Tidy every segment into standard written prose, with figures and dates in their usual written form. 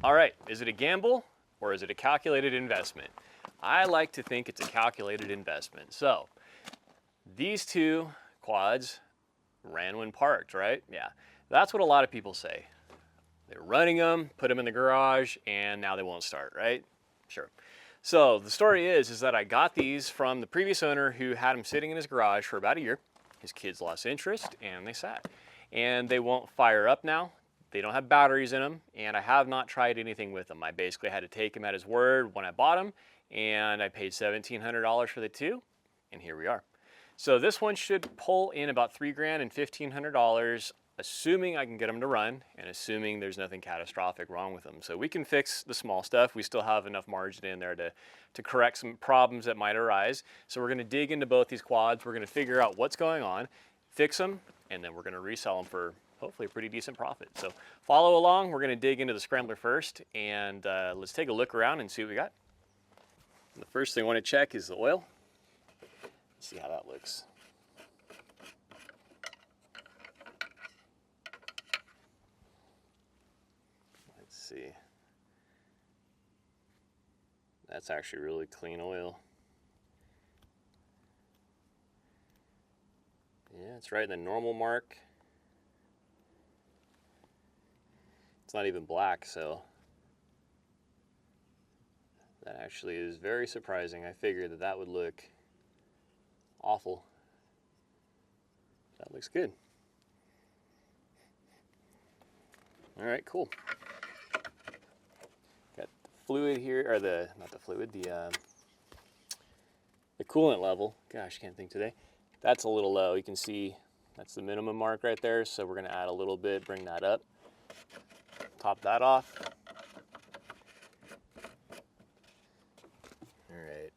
All right, is it a gamble or is it a calculated investment? I like to think it's a calculated investment. So these two quads ran when parked, right? Yeah, that's what a lot of people say. They're running them, put them in the garage, and now they won't start, right? Sure. So the story is that I got these from the previous owner who had them sitting in his garage for about a year. His kids lost interest and they sat. And they won't fire up now. They don't have batteries in them, and I have not tried anything with them. I basically had to take him at his word when I bought them, and I paid $1,700 for the two, and here we are. So this one should pull in about $3,000 and $1,500, assuming I can get them to run, and assuming there's nothing catastrophic wrong with them. So we can fix the small stuff. We still have enough margin in there to correct some problems that might arise. So we're gonna dig into both these quads. We're gonna figure out what's going on, fix them, and then we're gonna resell them for hopefully a pretty decent profit. So follow along. We're gonna dig into the scrambler first, and let's take a look around and see what we got. The first thing I wanna check is the oil. Let's see how that looks. Let's see. That's actually really clean oil. Yeah, it's right in the normal mark. It's not even black, so that actually is very surprising. I figured that that would look awful. That looks good. All right, cool. Got the fluid here, or not the fluid, the coolant level. Gosh, can't think today. That's a little low. You can see that's the minimum mark right there. So we're gonna add a little bit, bring that up. Top that off. All right.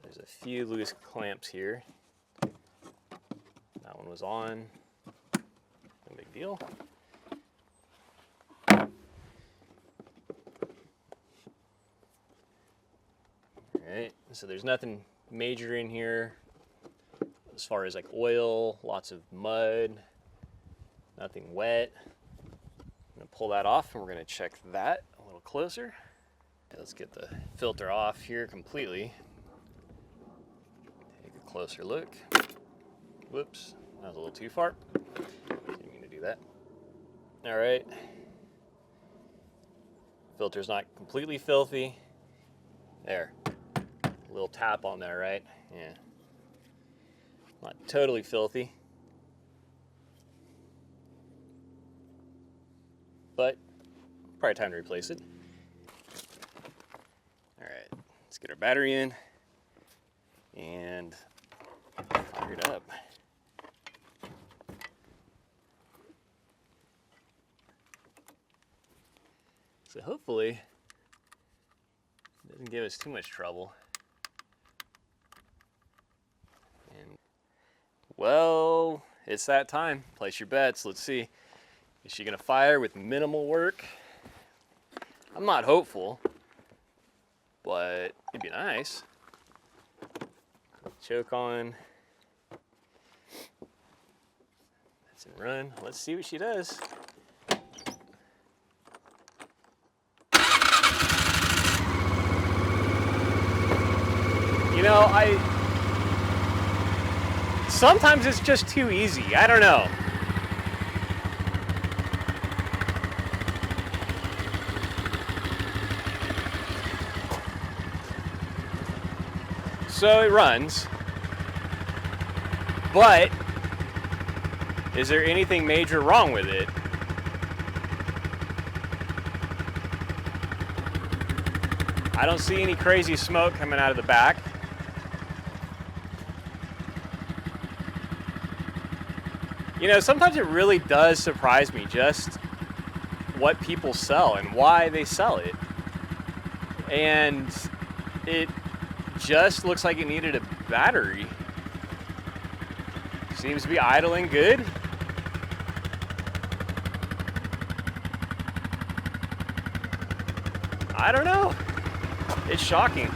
There's a few loose clamps here. That one was on. No big deal. All right. So there's nothing major in here as far as like oil, lots of mud, nothing wet. I'm gonna pull that off and we're gonna check that a little closer. Let's get the filter off here completely. Take a closer look. Whoops, that was a little too far. Didn't mean to do that. All right. Filter's not completely filthy. There, a little tap on there, right? Yeah. Not totally filthy. But probably time to replace it. All right, let's get our battery in and fire it up. So hopefully it doesn't give us too much trouble. And well, it's that time. Place your bets. Let's see. Is she gonna fire with minimal work? I'm not hopeful, but it'd be nice. Choke on. That's in run. Let's see what she does. You know, sometimes it's just too easy. I don't know. So it runs, but is there anything major wrong with it? I don't see any crazy smoke coming out of the back. You know, sometimes it really does surprise me just what people sell and why they sell it. And it just looks like it needed a battery. Seems to be idling good. I don't know. It's shocking.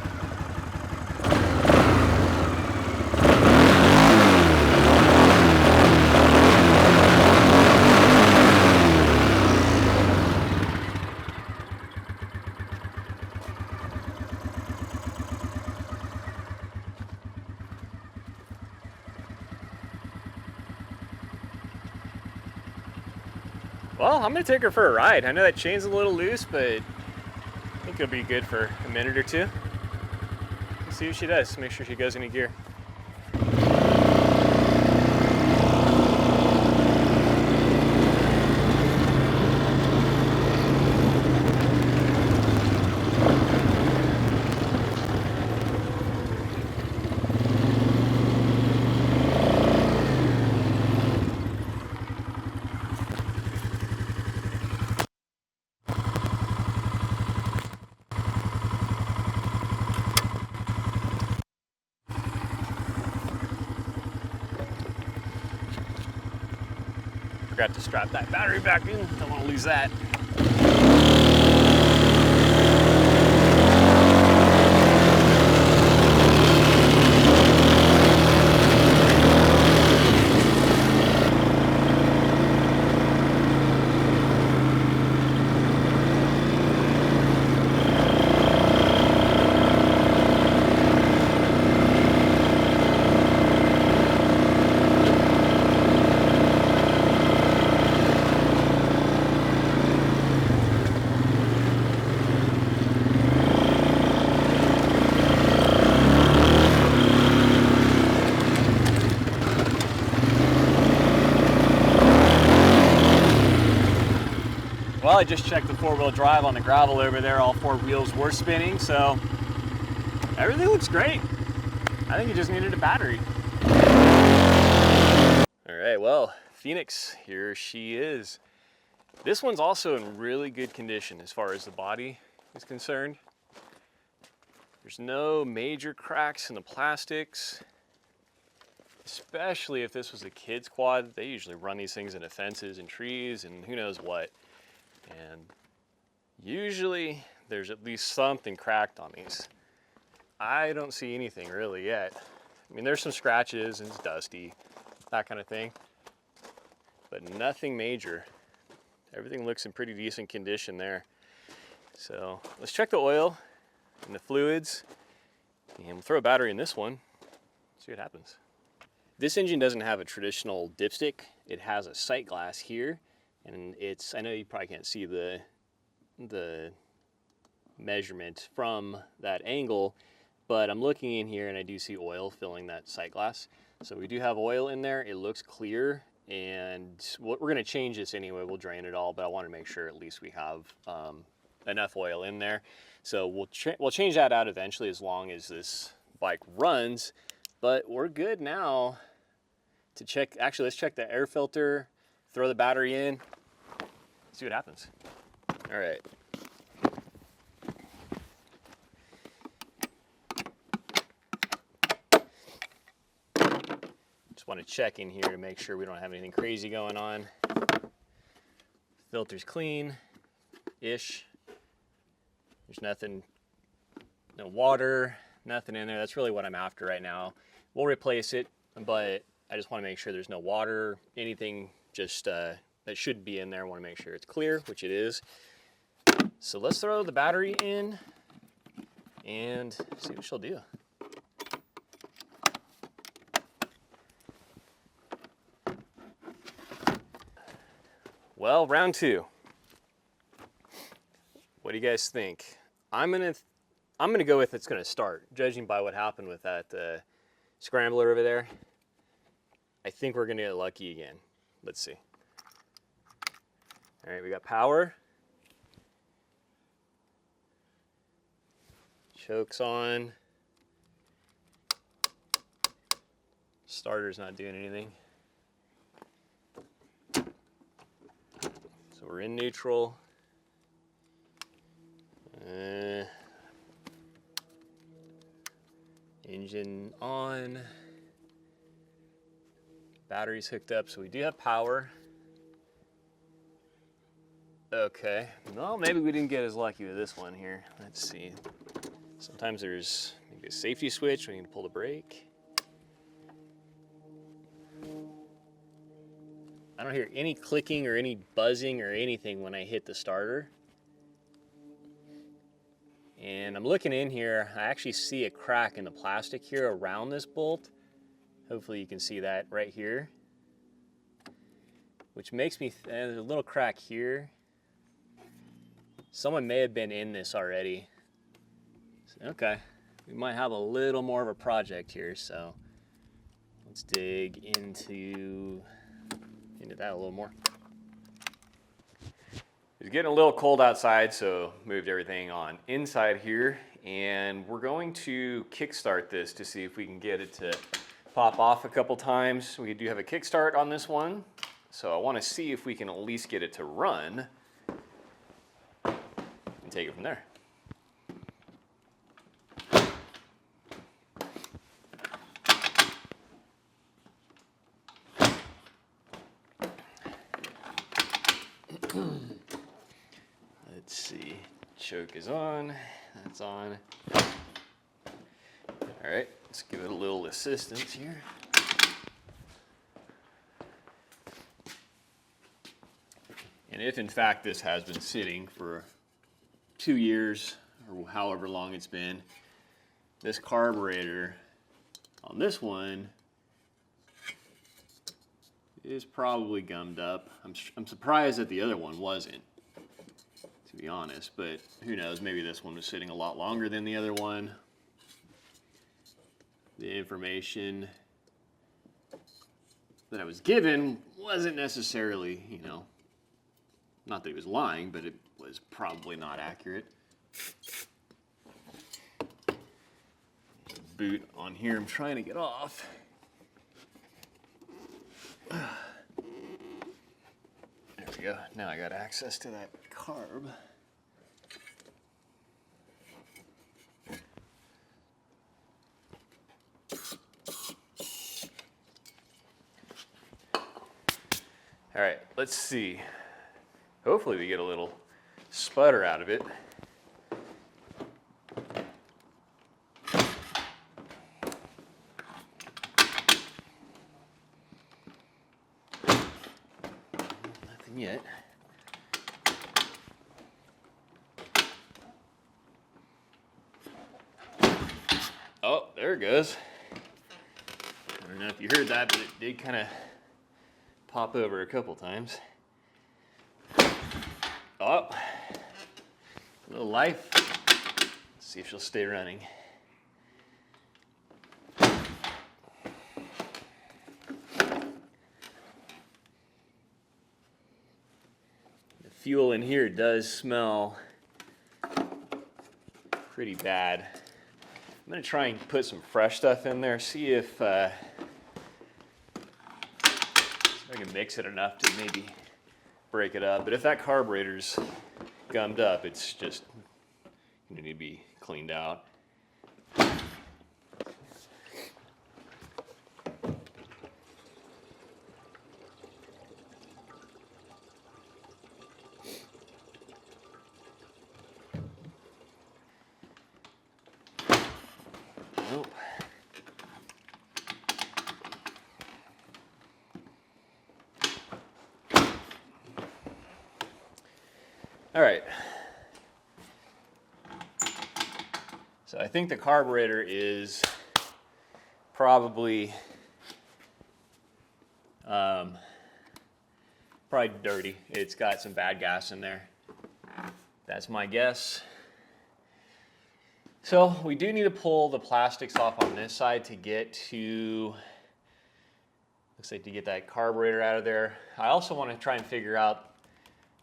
Well, I'm gonna take her for a ride. I know that chain's a little loose, but I think it'll be good for a minute or two. Let's see what she does, make sure she goes into gear. Forgot to strap that battery back in. Don't want to lose that. Well, I just checked the four-wheel drive on the gravel over there. All four wheels were spinning, so everything looks great. I think it just needed a battery. All right, well, Phoenix, here she is. This one's also in really good condition as far as the body is concerned. There's no major cracks in the plastics, especially if this was a kid's quad. They usually run these things into fences and trees and who knows what. And usually there's at least something cracked on these. I don't see anything really yet. I mean, there's some scratches and it's dusty, that kind of thing, but nothing major. Everything looks in pretty decent condition there. So let's check the oil and the fluids, and we'll throw a battery in this one, see what happens. This engine doesn't have a traditional dipstick. It has a sight glass here. And it's, I know you probably can't see the measurement from that angle, but I'm looking in here and I do see oil filling that sight glass. So we do have oil in there. It looks clear, and we're going to change this anyway. We'll drain it all, but I want to make sure at least we have enough oil in there. So we'll change that out eventually as long as this bike runs, but we're good now to check. Actually, let's check the air filter, throw the battery in, see what happens. All right. Just want to check in here to make sure we don't have anything crazy going on. Filter's clean-ish. There's nothing, no water, nothing in there. That's really what I'm after right now. We'll replace it, but I just want to make sure there's no water, anything just that should be in there. I want to make sure it's clear, which it is. So let's throw the battery in and see what she'll do. Well, round two. What do you guys think? I'm gonna go with it's gonna start, judging by what happened with that scrambler over there. I think we're gonna get lucky again. Let's see. All right, we got power. Choke's on. Starter's not doing anything. So we're in neutral. Engine on. Battery's hooked up, so we do have power. Okay, well, maybe we didn't get as lucky with this one here. Let's see. Sometimes there's maybe a safety switch when you can pull the brake. I don't hear any clicking or any buzzing or anything when I hit the starter. And I'm looking in here, I actually see a crack in the plastic here around this bolt. Hopefully you can see that right here. which makes me, there's a little crack here. Someone may have been in this already. Okay, we might have a little more of a project here, so let's dig into that a little more. It's getting a little cold outside, so moved everything on inside here, and we're going to kickstart this to see if we can get it to pop off a couple times. We do have a kickstart on this one, so I want to see if we can at least get it to run and take it from there. Let's see, choke is on, that's on. All right, let's give it a little assistance here. And if in fact this has been sitting for 2 years or however long it's been, this carburetor on this one is probably gummed up. I'm surprised that the other one wasn't, to be honest, but who knows, maybe this one was sitting a lot longer than the other one. The information that I was given wasn't necessarily, you know, not that he was lying, but it was probably not accurate. Boot on here I'm trying to get off. There we go. Now I got access to that carb. All right, let's see. Hopefully we get a little sputter out of it. Nothing yet. Oh, there it goes. I don't know if you heard that, but it did kind of pop over a couple times. Oh, a little life. Let's see if she'll stay running. The fuel in here does smell pretty bad. I'm going to try and put some fresh stuff in there, see if I can mix it enough to maybe break it up. But if that carburetor's gummed up, it's just going to need to be cleaned out. Nope. All right. So I think the carburetor is probably dirty. It's got some bad gas in there. That's my guess. So we do need to pull the plastics off on this side to get to, looks like to get that carburetor out of there. I also want to try and figure out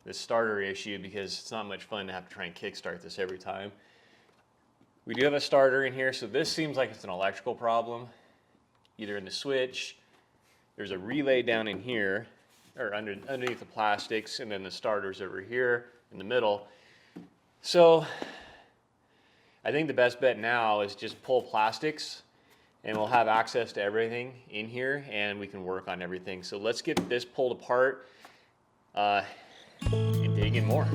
the starter issue because it's not much fun to have to try and kickstart this every time. We do have a starter in here, so this seems like it's an electrical problem, either in the switch. There's a relay down in here, or underneath the plastics, and then the starter's over here in the middle. So I think the best bet now is just pull plastics, and we'll have access to everything in here, and we can work on everything. So let's get this pulled apart and dig in more.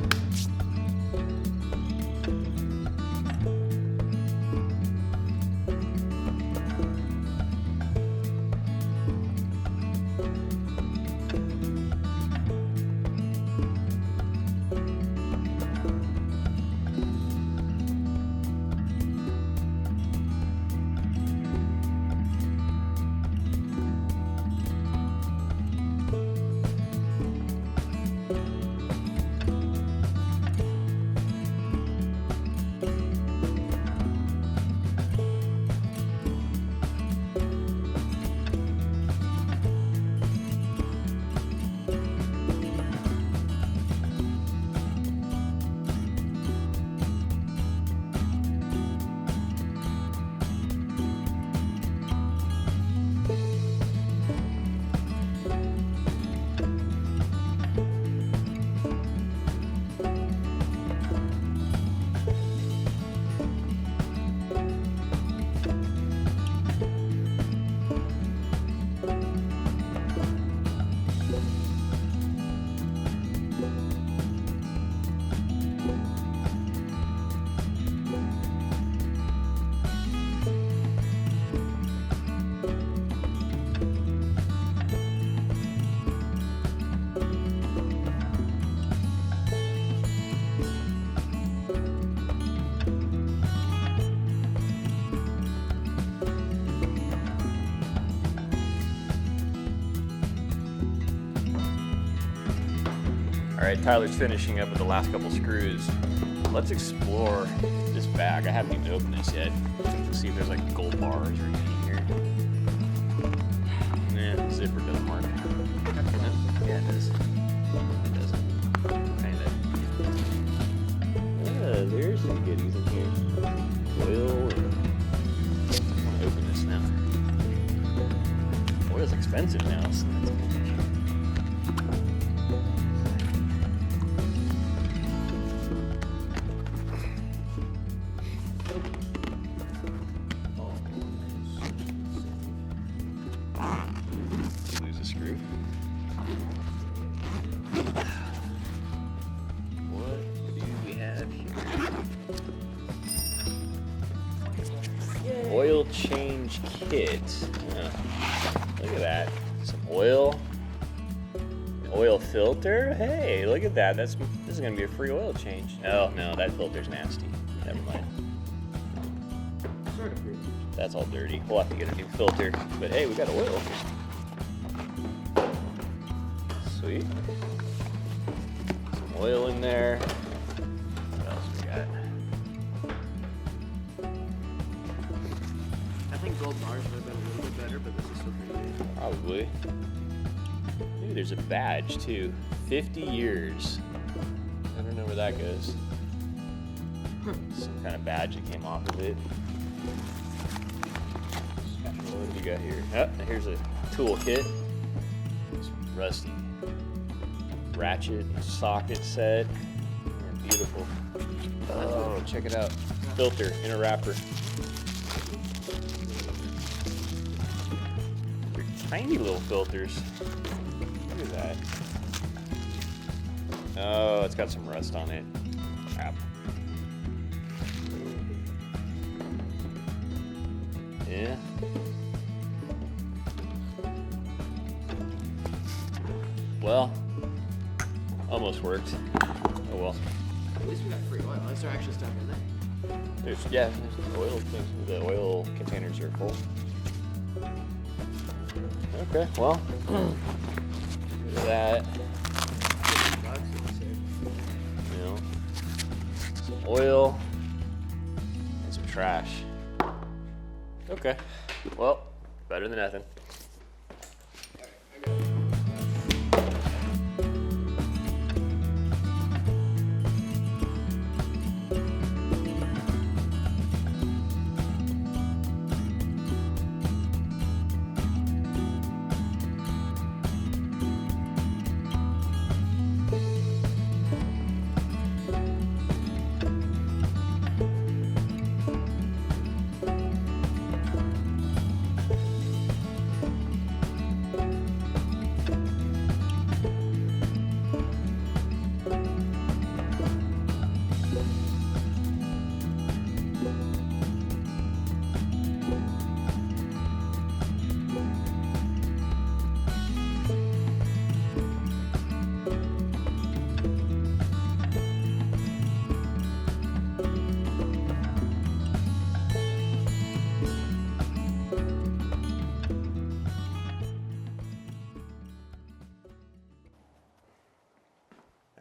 right, Tyler's finishing up with the last couple screws. Let's explore this bag. I haven't even opened this yet. Let's see if there's like gold bars or anything in here. Nah, the zipper doesn't work. Yeah, it does. It doesn't. Kinda. There's some goodies in here. Oil. I want to open this now. Oil's expensive now, so that's good. Lose a screw. What do we have here? Oil change kit. Look at that. Some oil. An oil filter. Hey, look at that. This is gonna be a free oil change. Oh no, that filter's nasty. Never mind. Sort of free. That's all dirty. We'll have to get a new filter. But hey, we got oil. Sweet. Some oil in there. What else we got? I think gold bars would have been a little bit better, but this is still pretty good. Probably. Ooh, there's a badge too. 50 years. I don't know where that goes. Some kind of badge that came off of it. What do we got here? Oh, here's a tool kit. It's rusty. Ratchet socket set. Yeah, beautiful. Oh, check it out. Filter, inner wrapper. They're tiny little filters. Look at that. Oh, it's got some rust on it. Crap. Yeah. Well, almost worked. Oh well. At least we got free oil. Is there actually stuff in there? There's oil things. The oil containers are full. Okay, well, look at that. You know, some oil and some trash. Okay, well, better than nothing.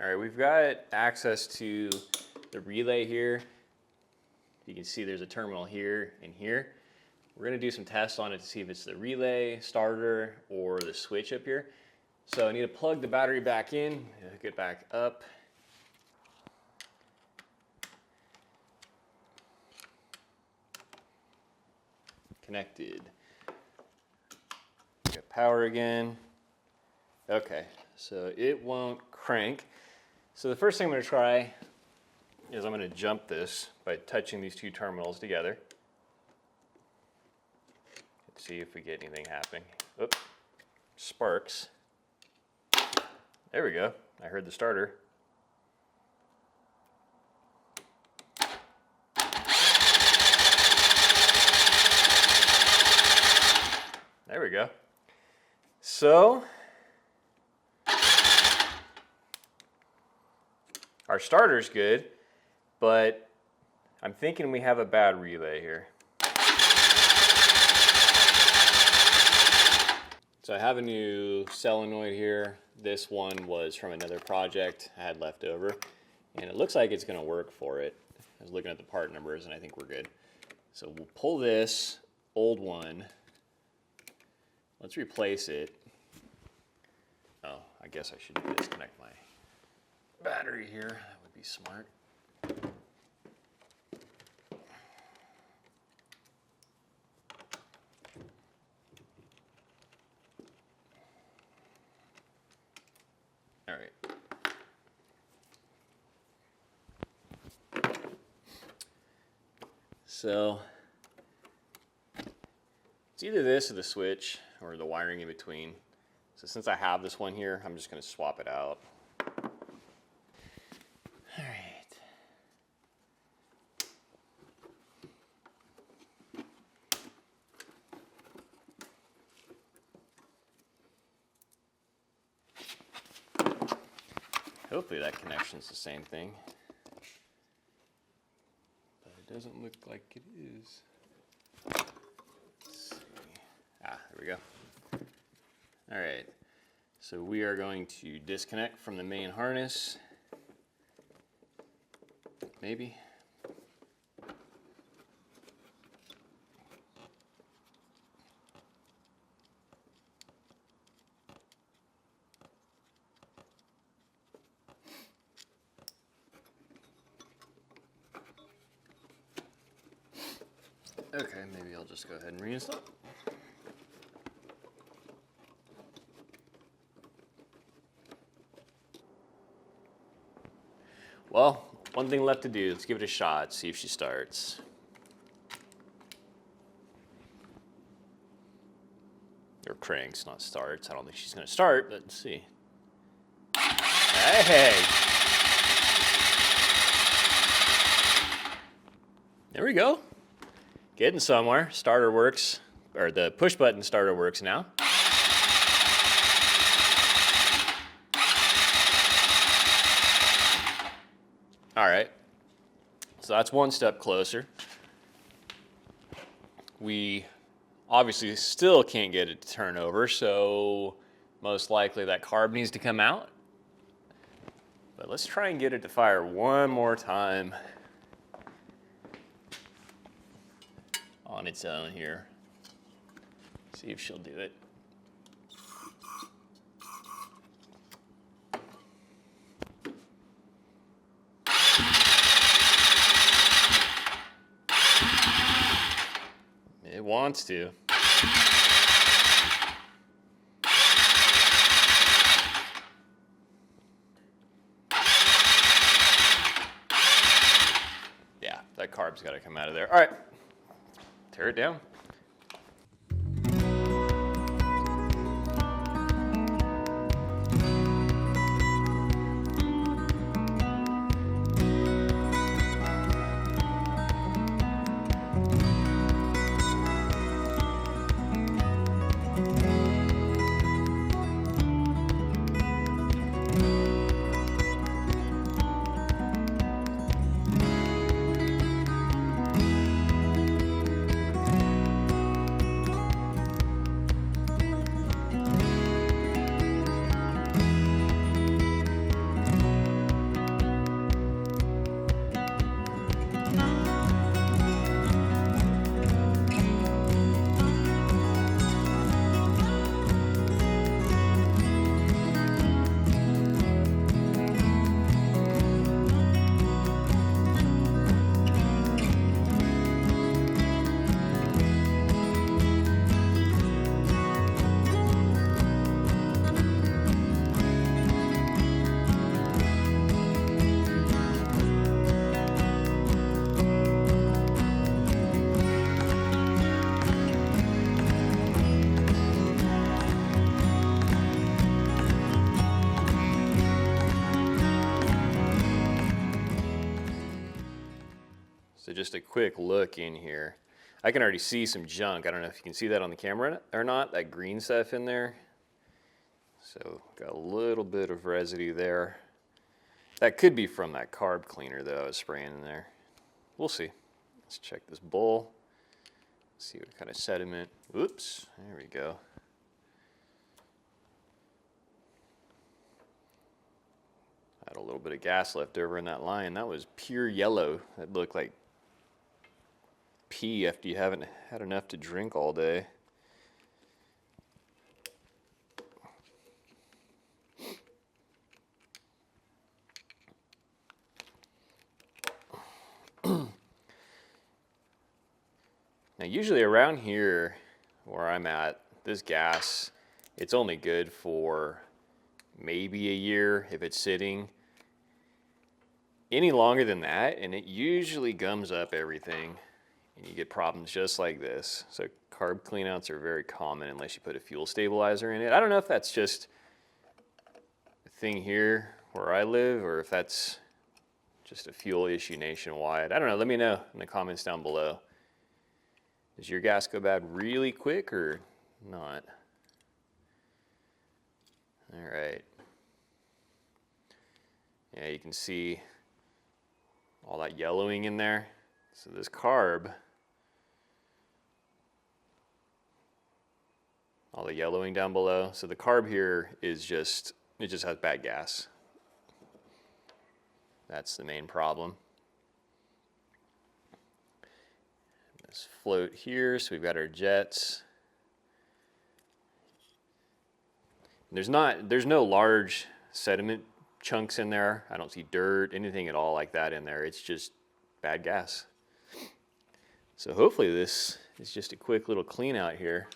All right, we've got access to the relay here. You can see there's a terminal here and here. We're gonna do some tests on it to see if it's the relay, starter, or the switch up here. So I need to plug the battery back in, hook it back up. Connected. Got power again. Okay, so it won't crank. So the first thing I'm going to try is I'm going to jump this by touching these two terminals together. Let's see if we get anything happening. Oop, sparks. There we go. I heard the starter. There we go. So our starter's good, but I'm thinking we have a bad relay here. So I have a new solenoid here. This one was from another project I had left over, and it looks like it's going to work for it. I was looking at the part numbers, and I think we're good. So we'll pull this old one. Let's replace it. Oh, I guess I should disconnect my battery here. That would be smart. All right. So it's either this or the switch or the wiring in between. So since I have this one here, I'm just going to swap it out. All right. Hopefully that connection's the same thing. But it doesn't look like it is. Let's see. Ah, there we go. All right. So we are going to disconnect from the main harness. Maybe. Okay, maybe I'll just go ahead and reinstall. Well, one thing left to do. Let's give it a shot, see if she starts. Or cranks, not starts. I don't think she's going to start, but let's see. Hey! There we go. Getting somewhere. Starter works, or the push button starter works now. All right, so that's one step closer. We obviously still can't get it to turn over, so most likely that carb needs to come out. But let's try and get it to fire one more time on its own here. See if she'll do it. It wants to. Yeah, that carb's got to come out of there. All right, tear it down. So just a quick look in here. I can already see some junk. I don't know if you can see that on the camera or not, that green stuff in there. So got a little bit of residue there. That could be from that carb cleaner that I was spraying in there. We'll see. Let's check this bowl. See what kind of sediment. Oops, there we go. Had a little bit of gas left over in that line. That was pure yellow. That looked like pee after you haven't had enough to drink all day. Now, usually around here where I'm at, this gas, it's only good for maybe a year if it's sitting. Any longer than that, and it usually gums up everything, and you get problems just like this. So carb cleanouts are very common unless you put a fuel stabilizer in it. I don't know if that's just a thing here where I live or if that's just a fuel issue nationwide. I don't know. Let me know in the comments down below. Does your gas go bad really quick or not? All right. Yeah, you can see all that yellowing in there. So this carb, all the yellowing down below. So the carb here is just, it just has bad gas. That's the main problem. This float here, so we've got our jets. There's no large sediment chunks in there. I don't see dirt, anything at all like that in there. It's just bad gas. So hopefully this is just a quick little clean out here.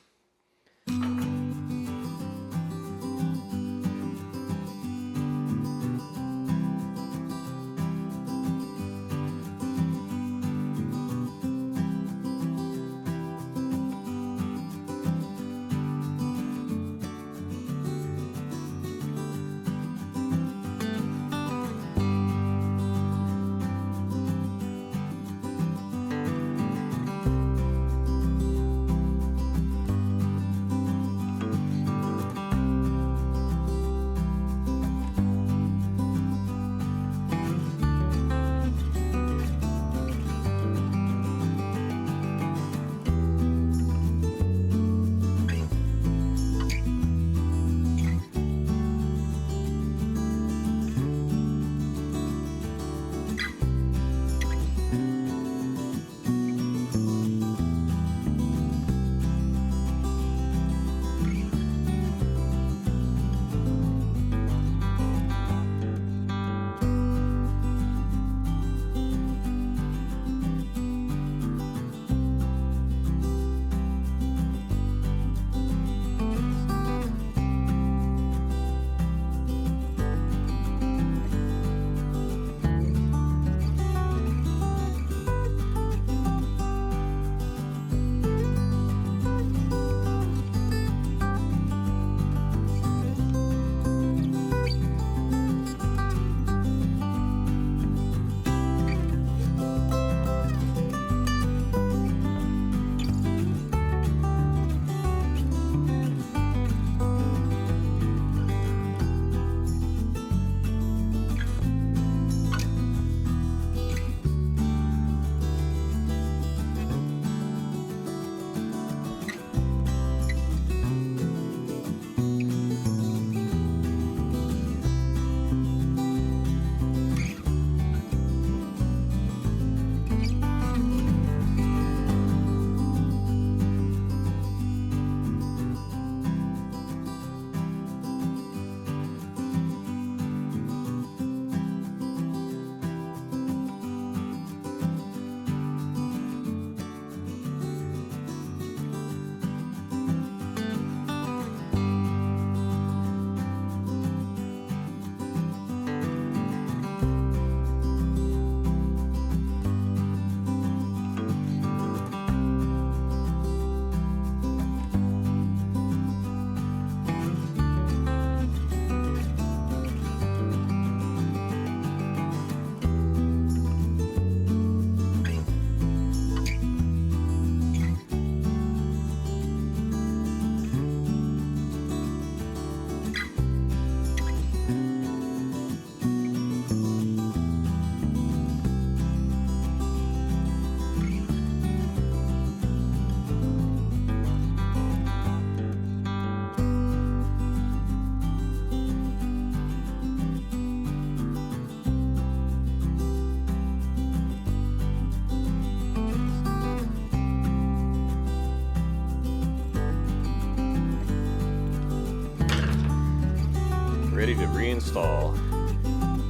ready to reinstall.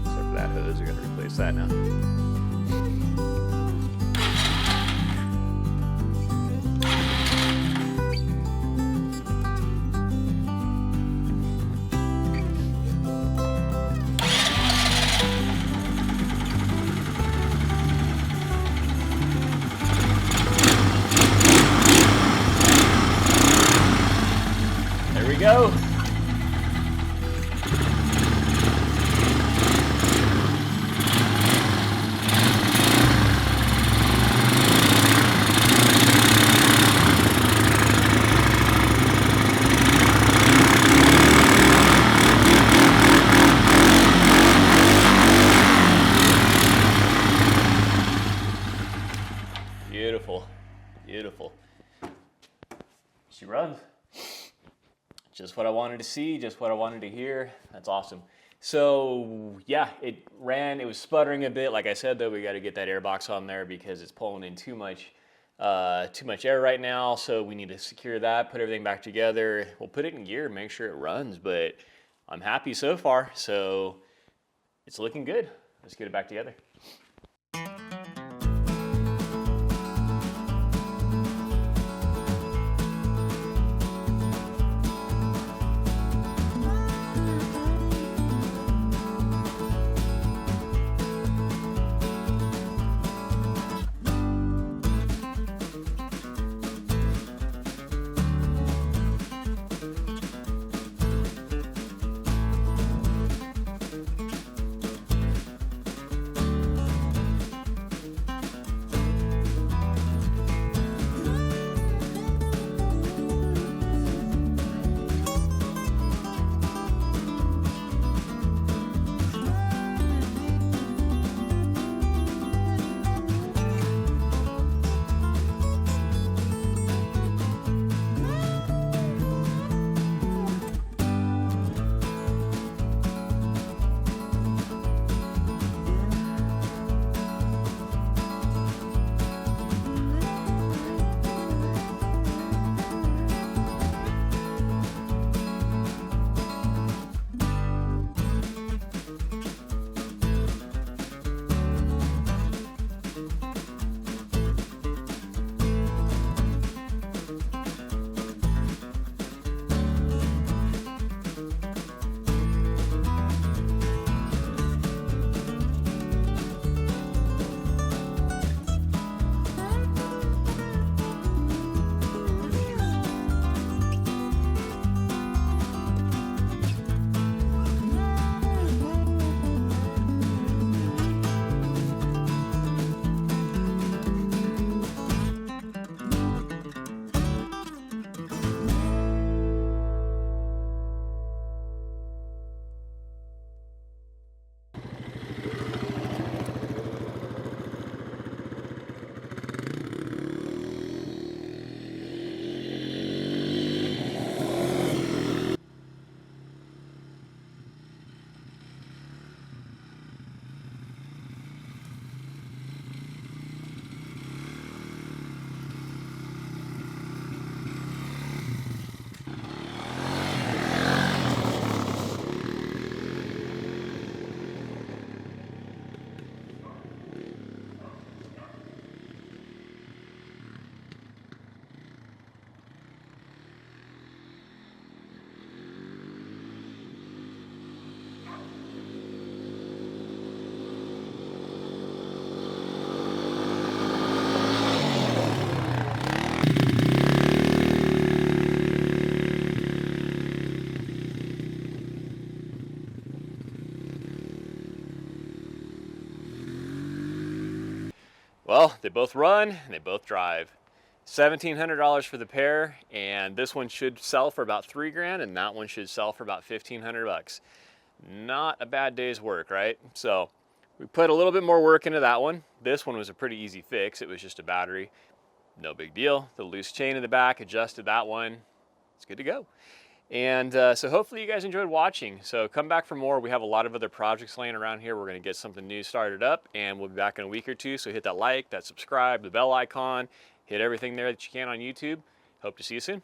Except for that hose, we gotta replace that now. There we go. Beautiful, beautiful. She runs. Just what I wanted to see, just what I wanted to hear. That's awesome. So yeah, it ran, it was sputtering a bit. Like I said though, we got to get that air box on there because it's pulling in too much air right now. So we need to secure that, put everything back together. We'll put it in gear, make sure it runs, but I'm happy so far. So it's looking good. Let's get it back together. Well, they both run and they both drive. $1,700 for the pair, and this one should sell for about $3,000, and that one should sell for about 1,500 bucks. Not a bad day's work, right? So we put a little bit more work into that one. This one was a pretty easy fix. It was just a battery. No big deal. The loose chain in the back, adjusted that one. It's good to go. And so hopefully you guys enjoyed watching. So come back for more. We have a lot of other projects laying around here. We're going to get something new started up, and we'll be back in a week or two. So hit that like, that subscribe, the bell icon, hit everything there that you can on YouTube. Hope to see you soon.